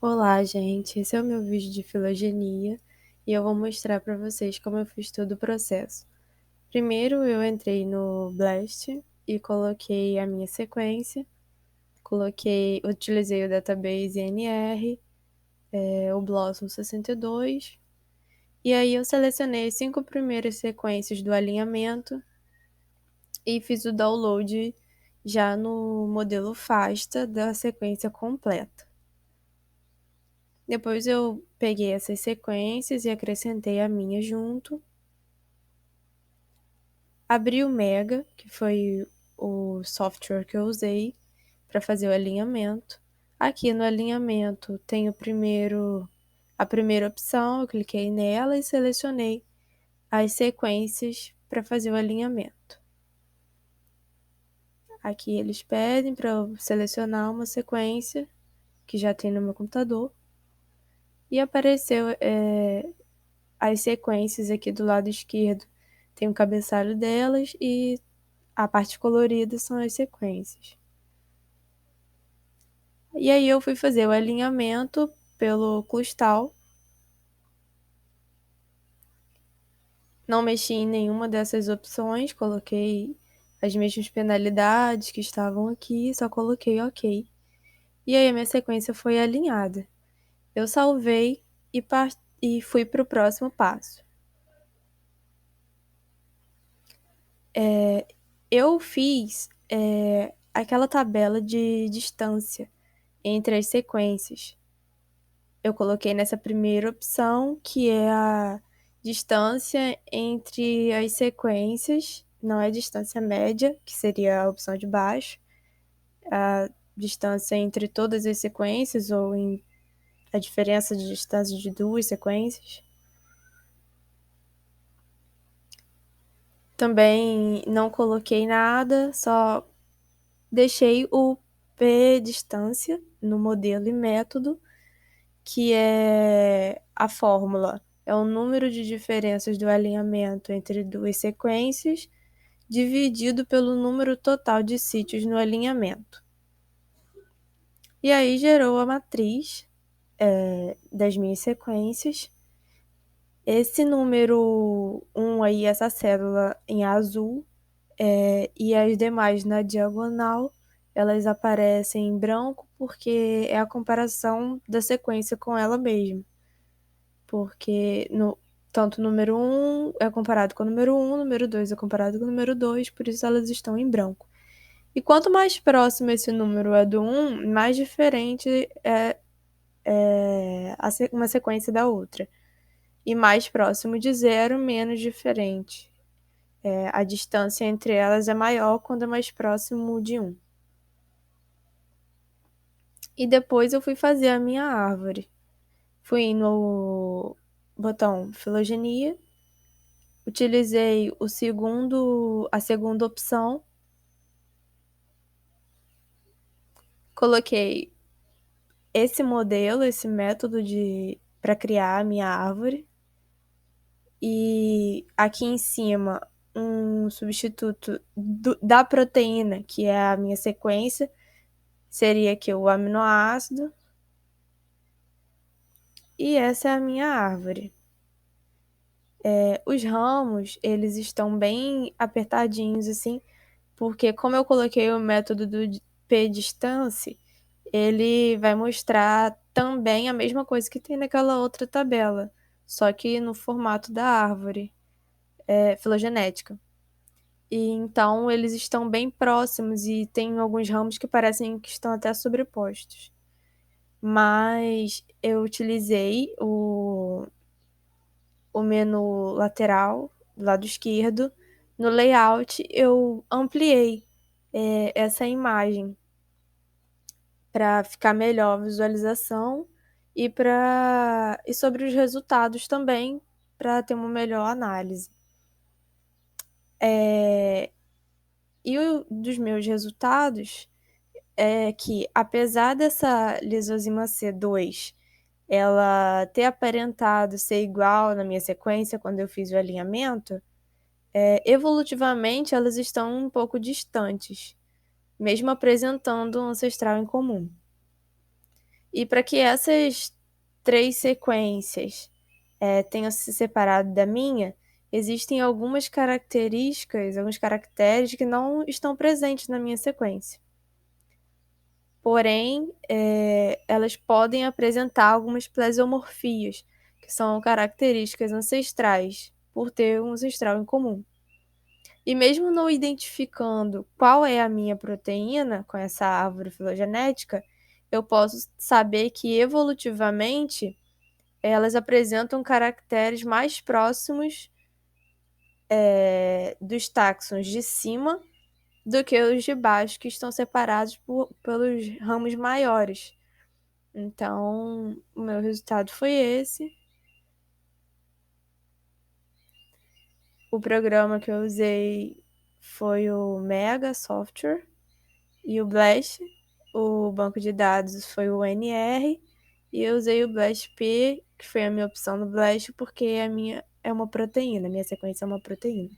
Olá, gente. Esse é o meu vídeo de filogenia e eu vou mostrar para vocês como eu fiz todo o processo. Primeiro, eu entrei no Blast e coloquei a minha sequência, utilizei o database NR, o Blossom 62, e aí eu selecionei as 5 primeiras sequências do alinhamento e fiz o download já no modelo FASTA da sequência completa. Depois eu peguei essas sequências e acrescentei a minha junto. Abri o Mega, que foi o software que eu usei para fazer o alinhamento. Aqui no alinhamento tem a primeira opção, eu cliquei nela e selecionei as sequências para fazer o alinhamento. Aqui eles pedem para eu selecionar uma sequência que já tem no meu computador. E apareceu as sequências aqui do lado esquerdo. Tem o cabeçalho delas e a parte colorida são as sequências. E aí eu fui fazer o alinhamento pelo Clustal. Não mexi em nenhuma dessas opções, coloquei as mesmas penalidades que estavam aqui, só coloquei OK. E aí a minha sequência foi alinhada. Eu salvei e fui para o próximo passo. Eu fiz aquela tabela de distância entre as sequências. Eu coloquei nessa primeira opção, que é a distância entre as sequências, não é a distância média, que seria a opção de baixo, a distância entre todas as sequências, ou a diferença de distância de duas sequências. Também não coloquei nada, só deixei o P distância no modelo e método, que é a fórmula, é o número de diferenças do alinhamento entre duas sequências dividido pelo número total de sítios no alinhamento. E aí gerou a matriz das minhas sequências. Esse número 1 aí, essa célula em azul, e as demais na diagonal, elas aparecem em branco porque é a comparação da sequência com ela mesma. Porque tanto o número 1 é comparado com o número 1, o número 2 é comparado com o número 2, por isso elas estão em branco. E quanto mais próximo esse número é do 1, mais diferente é uma sequência da outra. E mais próximo de 0, menos diferente. A distância entre elas é maior quando é mais próximo de 1. E depois eu fui fazer a minha árvore. Fui no botão filogenia, utilizei a segunda opção, coloquei esse modelo, esse método para criar a minha árvore, e aqui em cima um substituto da proteína, que é a minha sequência, seria aqui o aminoácido, e essa é a minha árvore. Os ramos, eles estão bem apertadinhos assim, porque como eu coloquei o método do p-distância, ele vai mostrar também a mesma coisa que tem naquela outra tabela, só que no formato da árvore filogenética. E então eles estão bem próximos e tem alguns ramos que parecem que estão até sobrepostos. Mas eu utilizei o menu lateral, do lado esquerdo. No layout, eu ampliei essa imagem para ficar melhor a visualização e sobre os resultados também, para ter uma melhor análise. Dos meus resultados é que, apesar dessa lisozima C2 ela ter aparentado ser igual na minha sequência quando eu fiz o alinhamento, evolutivamente elas estão um pouco distantes, mesmo apresentando um ancestral em comum. E para que essas 3 sequências tenham se separado da minha, existem algumas características, alguns caracteres que não estão presentes na minha sequência. Porém, elas podem apresentar algumas plesiomorfias, que são características ancestrais, por ter um ancestral em comum. E mesmo não identificando qual é a minha proteína com essa árvore filogenética, eu posso saber que evolutivamente elas apresentam caracteres mais próximos dos táxons de cima do que os de baixo, que estão separados pelos ramos maiores. Então, o meu resultado foi esse. O programa que eu usei foi o Mega Software e o Blast. O banco de dados foi o NR. E eu usei o BLAST-P, que foi a minha opção no Blast, porque a minha é uma proteína, a minha sequência é uma proteína.